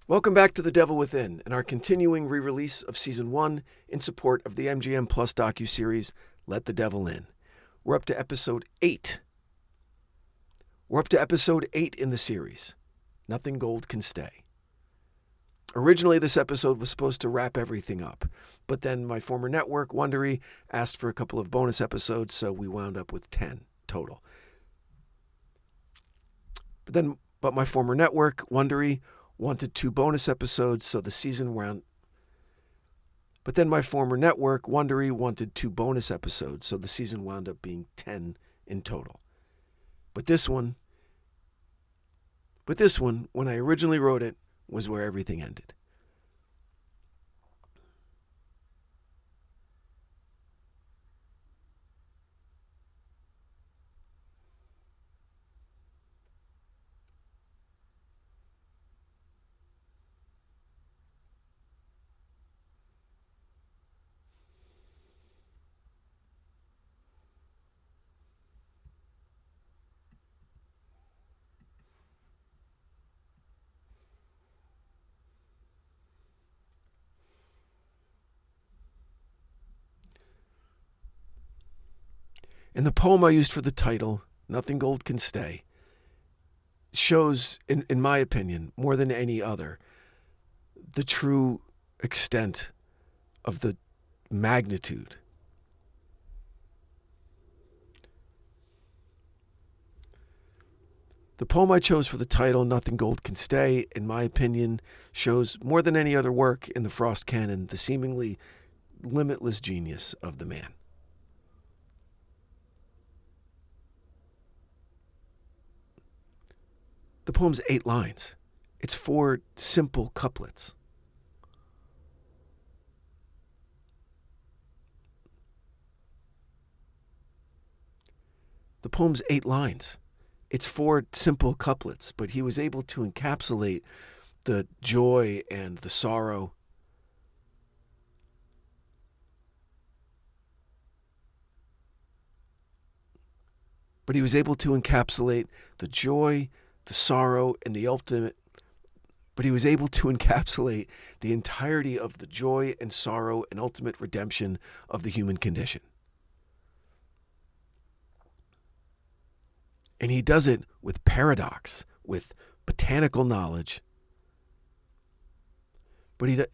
Welcome back to The Devil Within and our continuing re-release of Season 1 in support of the MGM Plus docuseries Let the Devil In. We're up to Episode 8. We're up to Episode 8 in the series, Nothing Gold Can Stay. Originally, this episode was supposed to wrap everything up, but then my former network, Wondery, asked for a couple of bonus episodes, so we wound up with 10 total. But my former network, Wondery, wanted 2 bonus episodes, so the season wound. But then my former network, Wondery, wanted 2 bonus episodes, so the season wound up being 10 in total. But this one, when I originally wrote it, was where everything ended. And the poem I used for the title, Nothing Gold Can Stay, shows, in my opinion, more than any other, the true extent of the magnitude. The poem I chose for the title, Nothing Gold Can Stay, in my opinion, shows more than any other work in the Frost canon the seemingly limitless genius of the man. The poem's 8 lines. It's 4 simple couplets. The poem's 8 lines. It's 4 simple couplets, but he was able to encapsulate the joy and the sorrow. But he was able to encapsulate the joy, the sorrow, and the ultimate. But he was able to encapsulate the entirety of the joy and sorrow and ultimate redemption of the human condition. And he does it with paradox, with botanical knowledge. And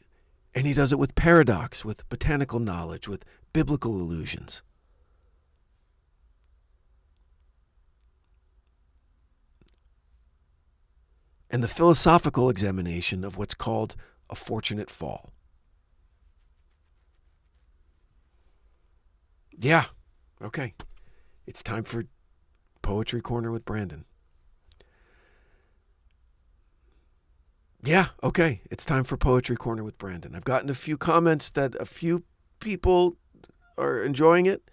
he does it with paradox, with botanical knowledge, with biblical allusions. And the philosophical examination of what's called a fortunate fall. Yeah, okay. It's time for Poetry Corner with Brandon. Yeah, okay. It's time for Poetry Corner with Brandon. I've gotten a few comments that a few people are enjoying it.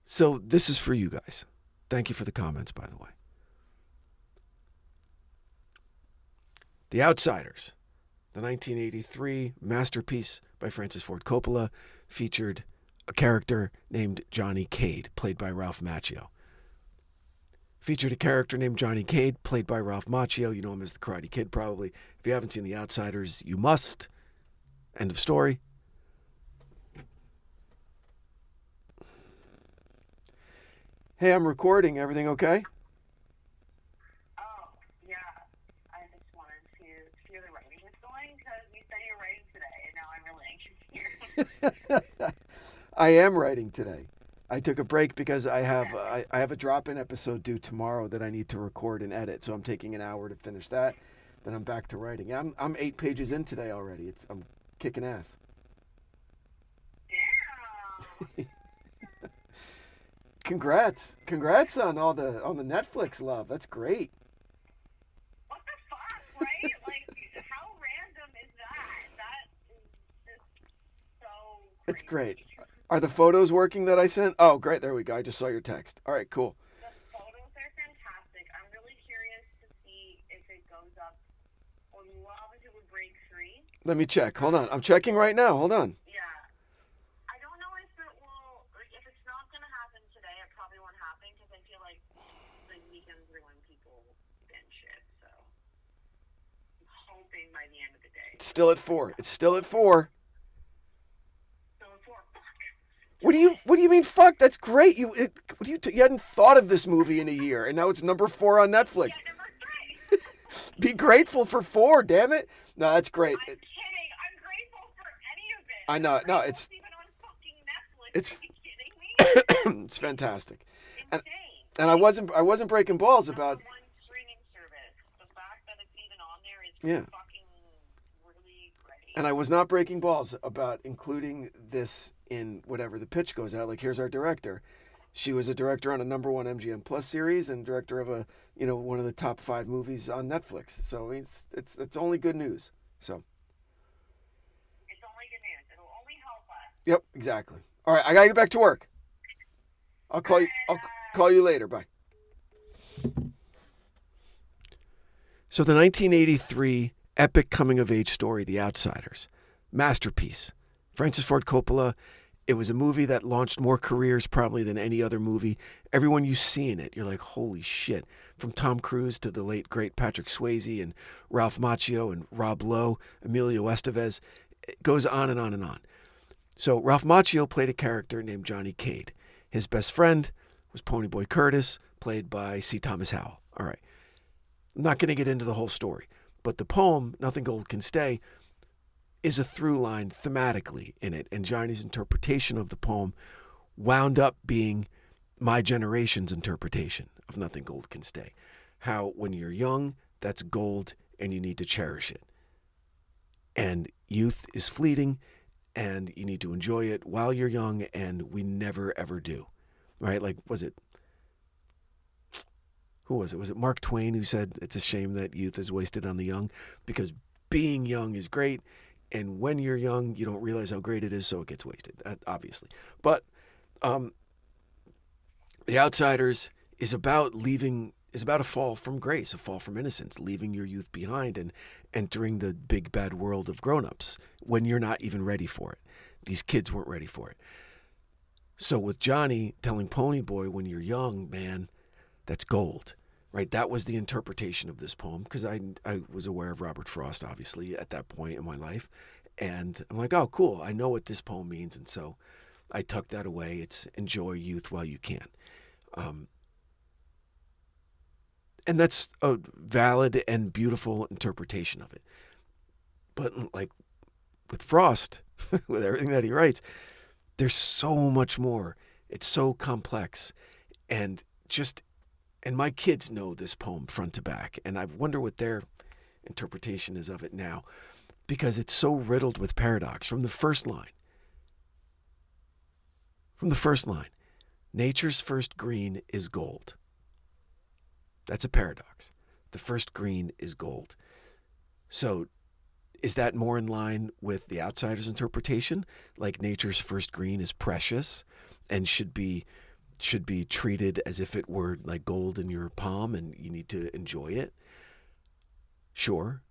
So this is for you guys. Thank you for the comments, by the way. The Outsiders, the 1983 masterpiece by Francis Ford Coppola, featured a character named Johnny Cade, played by Ralph Macchio. Featured a character named Johnny Cade, played by Ralph Macchio. You know him as the Karate Kid, probably. If you haven't seen The Outsiders, you must. End of story. Hey, I'm recording. Everything okay? I am writing today. I took a break because I have a drop-in episode due tomorrow that I need to record and edit, so I'm taking an hour to finish that. Then I'm back to writing. I'm 8 pages in today already. I'm kicking ass. Damn. Congrats on all the Netflix love. That's great. What the fuck, right? Like, how random is that? That is just so crazy. It's great. Are the photos working that I sent? Oh, great. There we go. I just saw your text. All right, cool. The photos are fantastic. I'm really curious to see if it goes up. Well, obviously with break 3. Let me check. Hold on. I'm checking right now. Hold on. Yeah. I don't know if it will, like, if it's not going to happen today, it probably won't happen because It's still at 4. It's still at 4. So it's 4. Fuck. What do you mean fuck? That's great. You hadn't thought of this movie in a year, and now it's number 4 on Netflix. Yeah, number 3. Be grateful for 4, damn it. No, that's great. I'm kidding. I'm grateful for any of it. I know. I'm No, grateful it's even on fucking Netflix. it's Are you kidding me? it's fantastic. Insane. And I wasn't breaking balls about Number 1 streaming service. The fact that it's even on there is Yeah. fucking really great. and I was not breaking balls about including this in whatever the pitch goes out. Like, here's our director. She was a director on a number 1 MGM Plus series and director of one of the top 5 movies on Netflix. So it's only good news. So It's only good news. It'll only help us. yep, exactly. All right, I gotta get back to work. I'll call you later. Bye. So the 1983 epic coming-of-age story, The Outsiders, masterpiece. Francis Ford Coppola. It was a movie that launched more careers probably than any other movie. Everyone you see in it, you're like, holy shit. From Tom Cruise to the late, great Patrick Swayze and Ralph Macchio and Rob Lowe, Emilio Estevez. It goes on and on and on. So Ralph Macchio played a character named Johnny Cade. His best friend was Ponyboy Curtis, played by C. Thomas Howell. All right. I'm not going to get into the whole story, but the poem, Nothing Gold Can Stay, is a through line thematically in it. And Johnny's interpretation of the poem wound up being my generation's interpretation of Nothing Gold Can Stay. How when you're young, that's gold and you need to cherish it. And youth is fleeting and you need to enjoy it while you're young, and we never ever do. Right? Like, who was it? Was it Mark Twain who said it's a shame that youth is wasted on the young? Because being young is great, and when you're young, you don't realize how great it is, so it gets wasted, obviously. But The Outsiders is about a fall from grace, a fall from innocence, leaving your youth behind and entering the big bad world of grown-ups when you're not even ready for it. These kids weren't ready for it. So with Johnny telling Ponyboy, when you're young, man, that's gold, right? That was the interpretation of this poem, because I was aware of Robert Frost, obviously, at that point in my life. And I'm like, oh, cool. I know what this poem means. And so I tucked that away. It's enjoy youth while you can. And that's a valid and beautiful interpretation of it. But like with Frost, with everything that he writes, there's so much more. It's so complex. And my kids know this poem front to back. And I wonder what their interpretation is of it now, because it's so riddled with paradox. From the first line, nature's first green is gold. That's a paradox. The first green is gold. So is that more in line with the outsider's interpretation? Like nature's first green is precious and should be treated as if it were like gold in your palm and you need to enjoy it? Sure.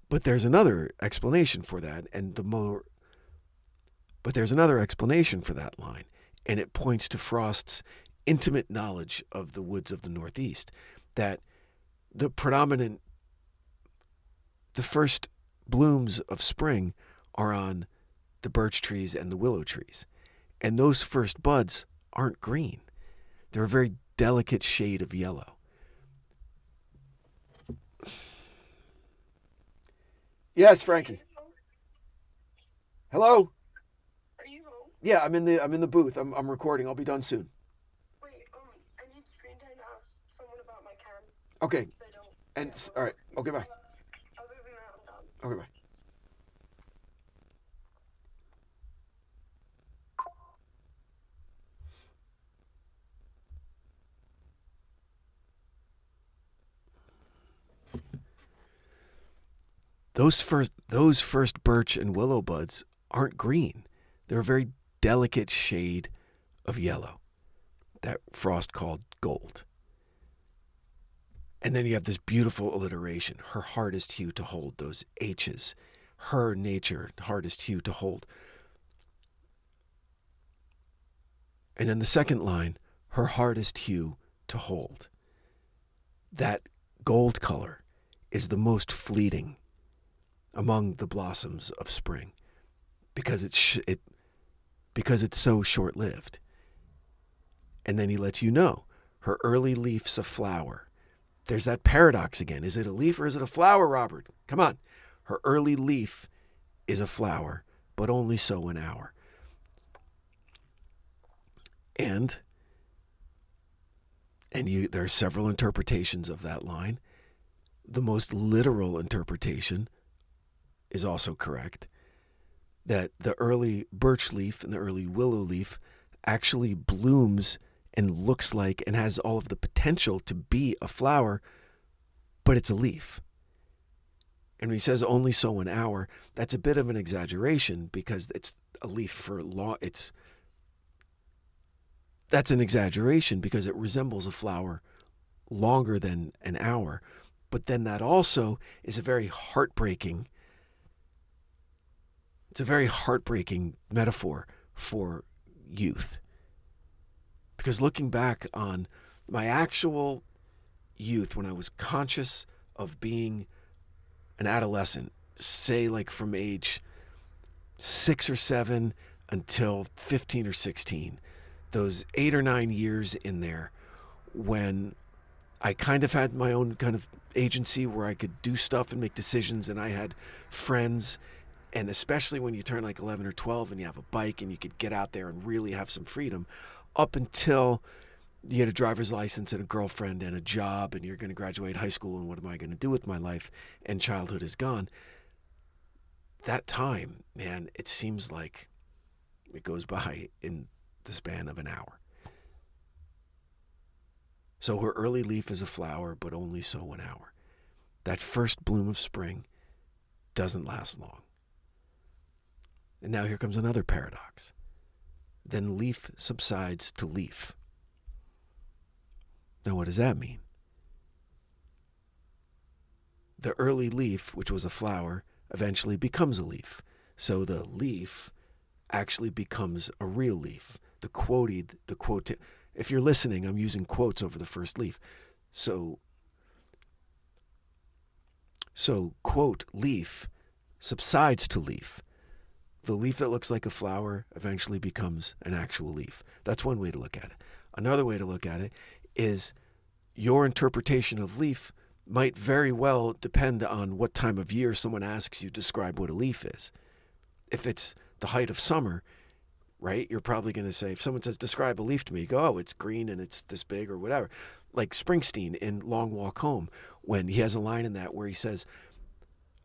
But there's another explanation for that, but there's another explanation for that line, and it points to Frost's intimate knowledge of the woods of the Northeast, that the first blooms of spring are on the birch trees and the willow trees. And those first buds aren't green. They're a very delicate shade of yellow. Yes, Frankie. Hello? Are you home? Yeah, I'm in the booth. I'm recording. I'll be done soon. Wait, I need screen time to ask someone about my cam. Okay. So I don't. And all right. Okay, bye. Other than that, I'm done. Okay, bye. Those first birch and willow buds aren't green. They're a very delicate shade of yellow that Frost called gold. And then you have this beautiful alliteration, her hardest hue to hold, those H's, her nature, hardest hue to hold. And then the second line, her hardest hue to hold. That gold color is the most fleeting among the blossoms of spring, because because it's so short-lived. And then he lets you know, her early leaf's a flower. There's that paradox again. Is it a leaf or is it a flower, Robert? Come on. Her early leaf is a flower, but only so an hour. And there are several interpretations of that line. The most literal interpretation is also correct, that the early birch leaf and the early willow leaf actually blooms and looks like and has all of the potential to be a flower, but it's a leaf. And when he says only so an hour, that's a bit of an exaggeration, because it's a leaf for long. That's an exaggeration because it resembles a flower longer than an hour. But then that also is a very heartbreaking metaphor for youth. Because looking back on my actual youth, when I was conscious of being an adolescent, say like from age 6 or 7 until 15 or 16, those 8 or 9 years in there when I kind of had my own kind of agency where I could do stuff and make decisions, and I had friends, and especially when you turn like 11 or 12 and you have a bike and you could get out there and really have some freedom, up until you get a driver's license and a girlfriend and a job and you're going to graduate high school and what am I going to do with my life, and childhood is gone. That time, man, it seems like it goes by in the span of an hour. So her early leaf is a flower, but only so an hour. That first bloom of spring doesn't last long. And now here comes another paradox. Then leaf subsides to leaf. Now what does that mean? The early leaf, which was a flower, eventually becomes a leaf. So the leaf actually becomes a real leaf. If you're listening, I'm using quotes over the first leaf. So quote, leaf subsides to leaf. The leaf that looks like a flower eventually becomes an actual leaf. That's one way to look at it. Another way to look at it is your interpretation of leaf might very well depend on what time of year someone asks you to describe what a leaf is. If it's the height of summer, right, you're probably going to say, if someone says, describe a leaf to me, you go, oh, it's green and it's this big or whatever. Like Springsteen in Long Walk Home, when he has a line in that where he says,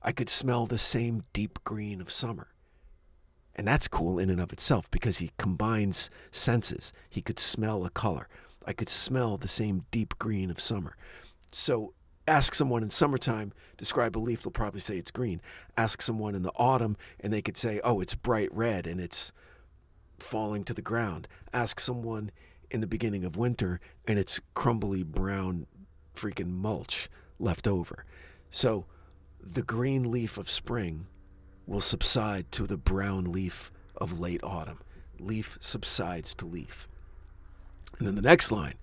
I could smell the same deep green of summer. And that's cool in and of itself because he combines senses. He could smell a color. I could smell the same deep green of summer. So ask someone in summertime, describe a leaf, they'll probably say it's green. Ask someone in the autumn and they could say, oh, it's bright red and it's falling to the ground. Ask someone in the beginning of winter and it's crumbly brown freaking mulch left over. So the green leaf of spring will subside to the brown leaf of late autumn. Leaf subsides to leaf. And then the next line,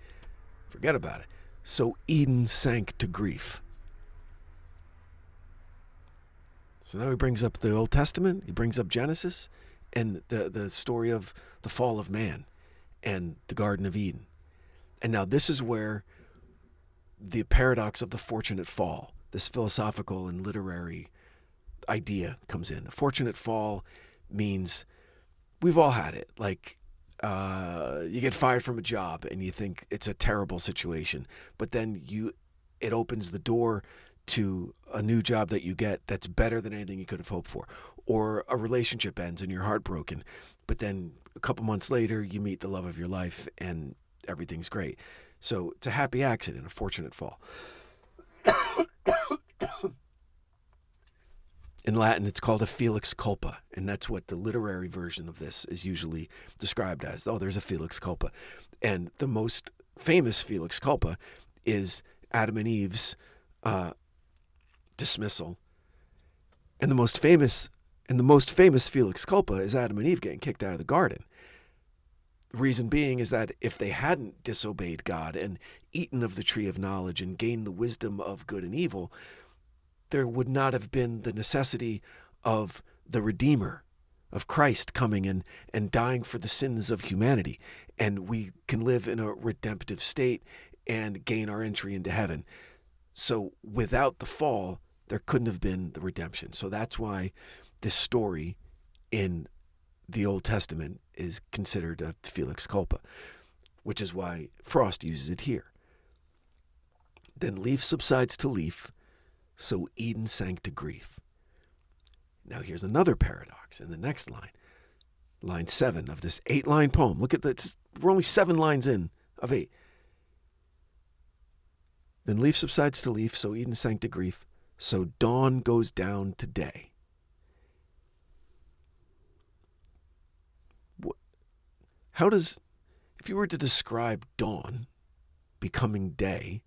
forget about it. So Eden sank to grief. So now he brings up the Old Testament, he brings up Genesis, and the story of the fall of man and the Garden of Eden. And now this is where the paradox of the fortunate fall, this philosophical and literary idea comes in. A fortunate fall means we've all had it. Like you get fired from a job and you think it's a terrible situation, but then it opens the door to a new job that you get that's better than anything you could have hoped for. Or a relationship ends and you're heartbroken, but then a couple months later you meet the love of your life and everything's great. So it's a happy accident, a fortunate fall. In Latin, it's called a Felix Culpa, and that's what the literary version of this is usually described as. Oh, there's a Felix Culpa. And the most famous Felix Culpa is Adam and Eve's dismissal. And the most famous Felix Culpa is Adam and Eve getting kicked out of the garden. The reason being is that if they hadn't disobeyed God and eaten of the tree of knowledge and gained the wisdom of good and evil, there would not have been the necessity of the Redeemer, of Christ coming and dying for the sins of humanity. And we can live in a redemptive state and gain our entry into heaven. So without the fall, there couldn't have been the redemption. So that's why this story in the Old Testament is considered a Felix Culpa, which is why Frost uses it here. Then leaf subsides to leaf, so Eden sank to grief. Now here's another paradox in the next line. Line 7 of this 8-line poem. Look at that. We're only 7 lines in of 8. Then leaf subsides to leaf, so Eden sank to grief, so dawn goes down to day. How does, if you were to describe dawn becoming day,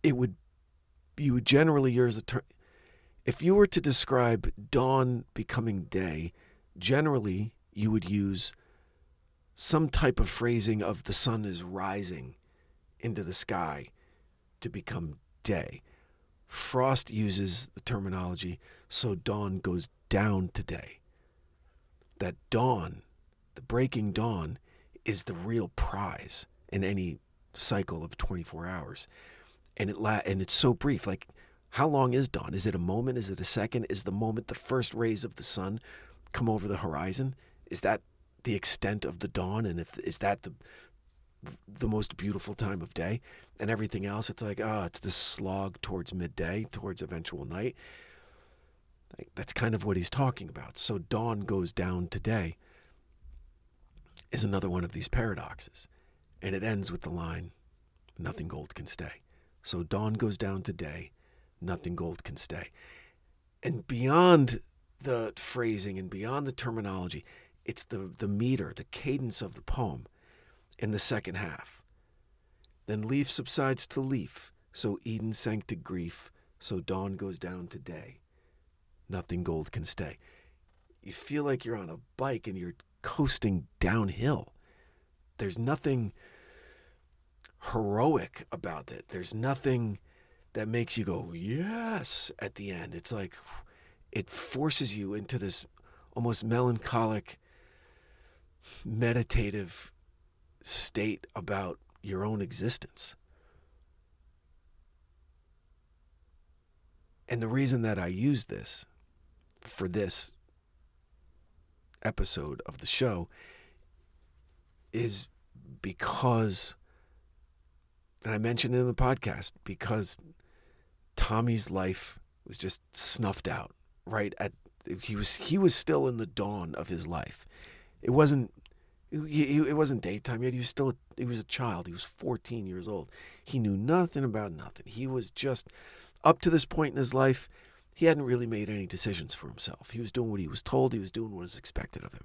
you would generally use the term. If you were to describe dawn becoming day, generally you would use some type of phrasing of the sun is rising into the sky to become day. Frost uses the terminology, so dawn goes down to day. That dawn, the breaking dawn, is the real prize in any cycle of 24 hours. And it's so brief. Like, how long is dawn? Is it a moment? Is it a second? Is the moment the first rays of the sun come over the horizon? Is that the extent of the dawn? And is that the most beautiful time of day? And everything else, it's like, it's this slog towards midday, towards eventual night. Like, that's kind of what he's talking about. So dawn goes down to day is another one of these paradoxes. And it ends with the line, nothing gold can stay. So dawn goes down to day, nothing gold can stay. And beyond the phrasing and beyond the terminology, it's the meter, the cadence of the poem in the second half. Then leaf subsides to leaf, so Eden sank to grief, so dawn goes down to day, nothing gold can stay. You feel like you're on a bike and you're coasting downhill. There's nothing heroic about it. There's nothing that makes you go, yes, at the end. It's like it forces you into this almost melancholic, meditative state about your own existence. And the reason that I use this for this episode of the show is because, and I mentioned it in the podcast, because Tommy's life was just snuffed out right at, he was still in the dawn of his life. It wasn't daytime yet. He was a child. He was 14 years old. He knew nothing about nothing. He was just, up to this point in his life, he hadn't really made any decisions for himself. He was doing what he was told. He was doing what was expected of him.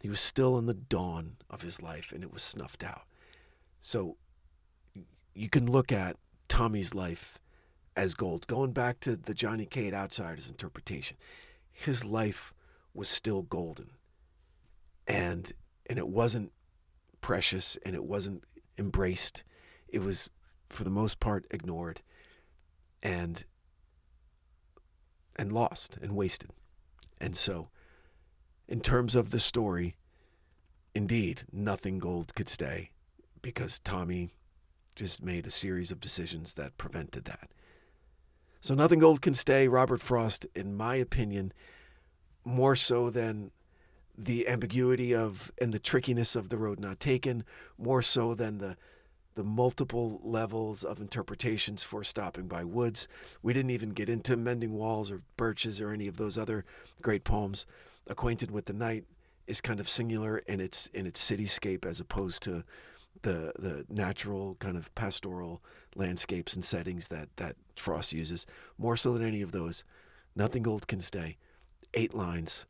He was still in the dawn of his life, and it was snuffed out. So you can look at Tommy's life as gold. Going back to the Johnny Cade Outsider's interpretation, his life was still golden. And it wasn't precious, and it wasn't embraced. It was, for the most part, ignored and lost and wasted. And so, in terms of the story, indeed, nothing gold could stay, because Tommy just made a series of decisions that prevented that. So nothing gold can stay, Robert Frost, in my opinion, more so than the ambiguity of and the trickiness of the road not taken, more so than the multiple levels of interpretations for stopping by woods. We didn't even get into Mending Walls or Birches or any of those other great poems. Acquainted with the Night is kind of singular in its cityscape, as opposed to the natural kind of pastoral landscapes and settings that Frost uses. More so than any of those, nothing gold can stay. 8 lines.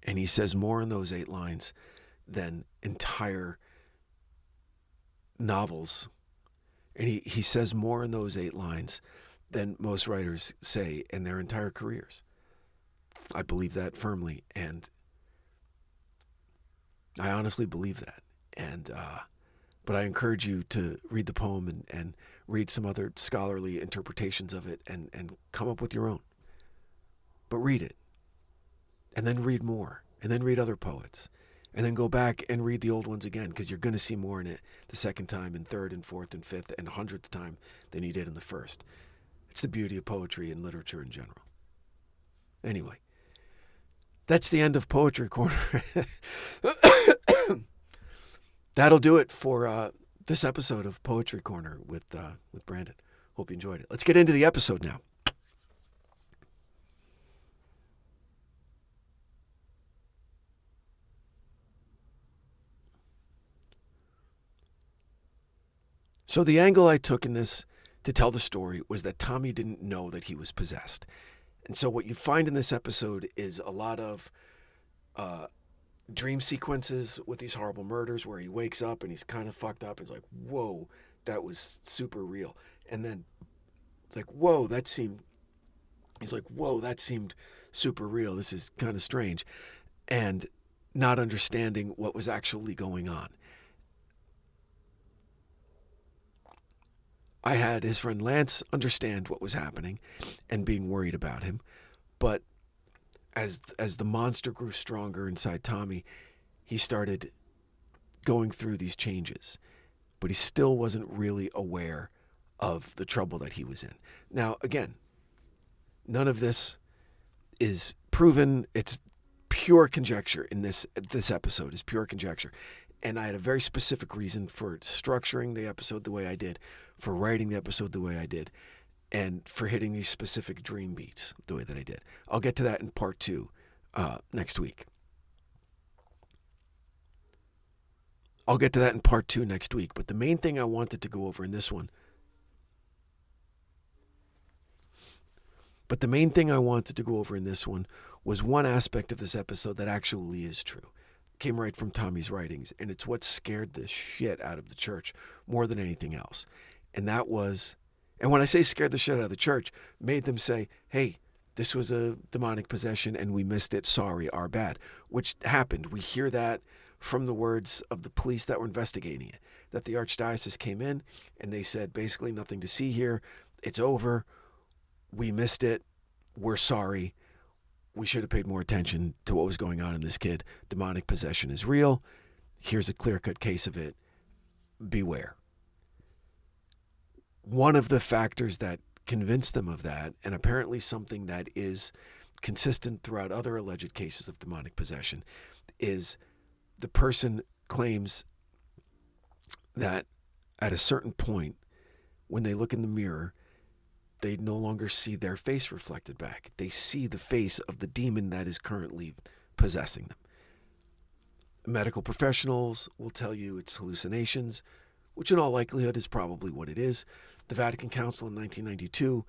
And he says more in those 8 lines than entire novels. And he says more in those 8 lines than most writers say in their entire careers. I believe that firmly, and I honestly believe that. And But I encourage you to read the poem and read some other scholarly interpretations of it and come up with your own. But read it. And then read more. And then read other poets. And then go back and read the old ones again, because you're going to see more in it the second time and third and fourth and fifth and 100th time than you did in the first. It's the beauty of poetry and literature in general. Anyway, that's the end of Poetry Corner. That'll do it for this episode of Poetry Corner with Brandon. Hope you enjoyed it. Let's get into the episode now. So the angle I took in this to tell the story was that Tommy didn't know that he was possessed. And so what you find in this episode is a lot of dream sequences with these horrible murders where he wakes up and he's kind of fucked up. It's like, whoa, that was super real. And then it's like, whoa, he's like, whoa, that seemed super real. This is kind of strange. And not understanding what was actually going on. I had his friend Lance understand what was happening and being worried about him. But as the monster grew stronger inside Tommy, he started going through these changes. But he still wasn't really aware of the trouble that he was in. Now, again, none of this is proven. It's pure conjecture in this episode is pure conjecture. And I had a very specific reason for structuring the episode the way I did, for writing the episode the way I did, and for hitting these specific dream beats the way that I did. I'll get to that in part 2 next week. But the main thing I wanted to go over in this one was one aspect of this episode that actually is true. Came right from Tommy's writings, and it's what scared the shit out of the church more than anything else. And that was, and when I say scared the shit out of the church, made them say, hey, this was a demonic possession and we missed it, sorry, our bad, which happened. We hear that from the words of the police that were investigating it, that the archdiocese came in and they said, basically nothing to see here, it's over, we missed it, we're sorry. We should have paid more attention to what was going on in this kid. Demonic possession is real. Here's a clear-cut case of it. Beware. One of the factors that convinced them of that, and apparently something that is consistent throughout other alleged cases of demonic possession, is the person claims that at a certain point, when they look in the mirror, they no longer see their face reflected back. They see the face of the demon that is currently possessing them. Medical professionals will tell you it's hallucinations, which in all likelihood is probably what it is. The Vatican Council in 1992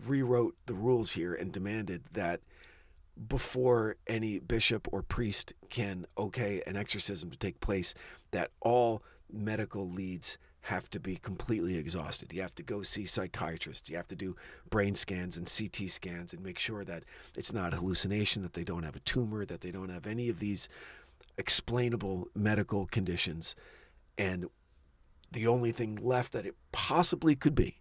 rewrote the rules here and demanded that before any bishop or priest can okay an exorcism to take place, that all medical leads have to be completely exhausted. You have to go see psychiatrists. You have to do brain scans and CT scans and make sure that it's not a hallucination, that they don't have a tumor, that they don't have any of these explainable medical conditions. And the only thing left that it possibly could be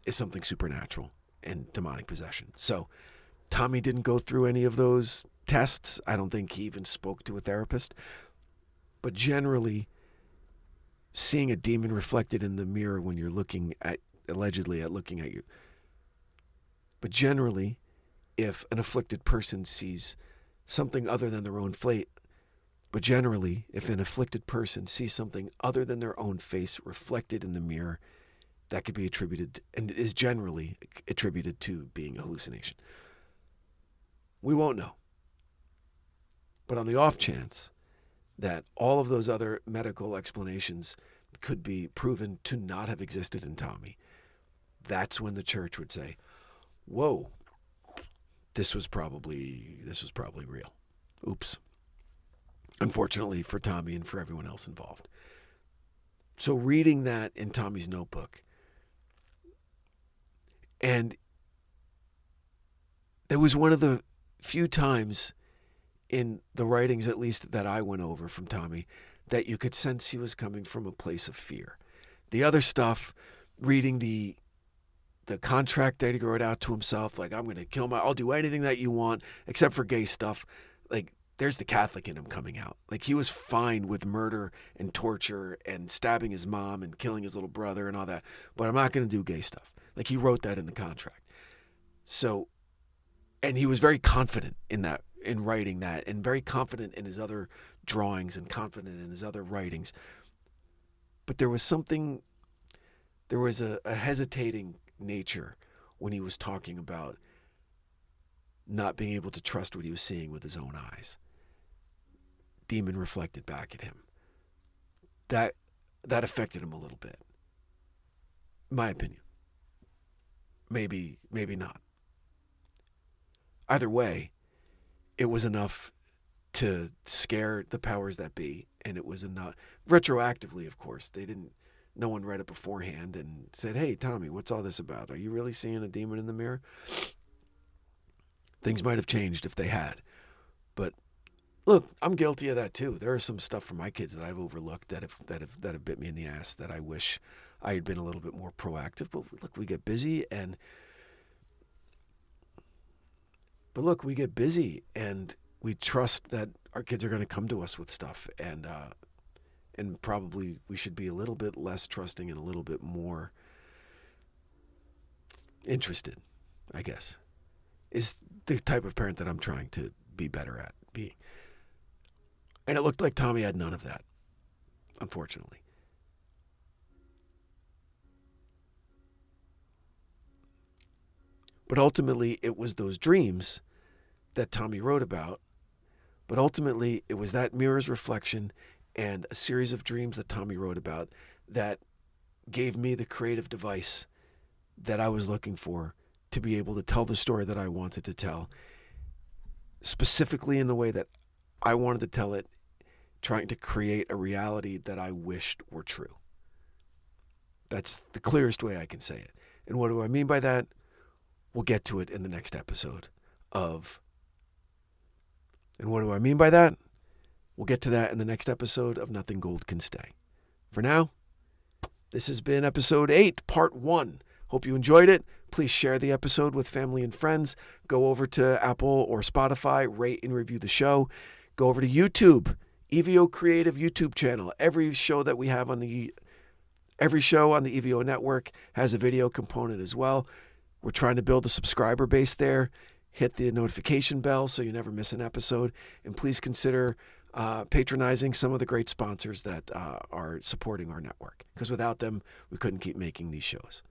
is something supernatural and demonic possession. So Tommy didn't go through any of those tests. I don't think he even spoke to a therapist. But generally, seeing a demon reflected in the mirror when you're allegedly looking at you. But generally, if an afflicted person sees something other than their own face reflected in the mirror, that could be attributed and is generally attributed to being a hallucination. We won't know. But on the off chance that all of those other medical explanations could be proven to not have existed in Tommy, that's when the church would say, whoa, this was probably real. Oops. Unfortunately for Tommy and for everyone else involved. So reading that in Tommy's notebook, and it was one of the few times in the writings, at least that I went over from Tommy, that you could sense he was coming from a place of fear. The other stuff, reading the contract that he wrote out to himself, like, I'm going to kill I'll do anything that you want except for gay stuff. Like, there's the Catholic in him coming out. Like, he was fine with murder and torture and stabbing his mom and killing his little brother and all that, but I'm not going to do gay stuff. Like, he wrote that in the contract. So, and he was very confident in that, in writing that, and very confident in his other drawings and confident in his other writings. But there was a hesitating nature when he was talking about not being able to trust what he was seeing with his own eyes. Demon reflected back at him. That affected him a little bit. My opinion. Maybe not. Either way, it was enough to scare the powers that be, and it was enough retroactively, of course. No one read it beforehand and said, "Hey, Tommy, what's all this about? Are you really seeing a demon in the mirror?" Things might have changed if they had. But look, I'm guilty of that too. There is some stuff from my kids that I've overlooked that have bit me in the ass that I wish I had been a little bit more proactive. But look, we get busy and we trust that our kids are going to come to us with stuff, and probably we should be a little bit less trusting and a little bit more interested, I guess, is the type of parent that I'm trying to be better at being. And it looked like Tommy had none of that, unfortunately. But ultimately, it was those dreams that Tommy wrote about. But ultimately, it was that mirror's reflection and a series of dreams that Tommy wrote about that gave me the creative device that I was looking for to be able to tell the story that I wanted to tell, specifically in the way that I wanted to tell it, trying to create a reality that I wished were true. That's the clearest way I can say it. And what do I mean by that? We'll get to it in the next episode of... And what do I mean by that? We'll get to that in the next episode of Nothing Gold Can Stay. For now, this has been episode 8, part 1. Hope you enjoyed it. Please share the episode with family and friends. Go over to Apple or Spotify, rate and review the show. Go over to YouTube, EVO Creative YouTube channel. Every show on the EVO network has a video component as well. We're trying to build a subscriber base there. Hit the notification bell so you never miss an episode. And please consider patronizing some of the great sponsors that are supporting our network, because without them, we couldn't keep making these shows.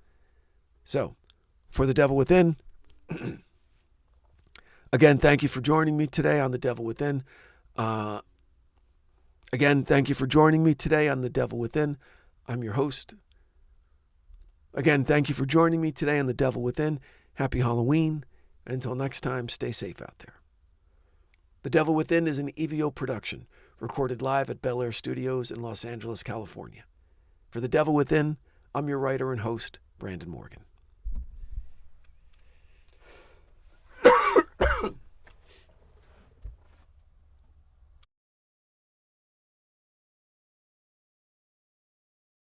So, for The Devil Within, again, thank you for joining me today on The Devil Within. I'm your host. Again, thank you for joining me today on The Devil Within. Happy Halloween. And until next time, stay safe out there. The Devil Within is an EVO production, recorded live at Bel Air Studios in Los Angeles, California. For The Devil Within, I'm your writer and host, Brandon Morgan.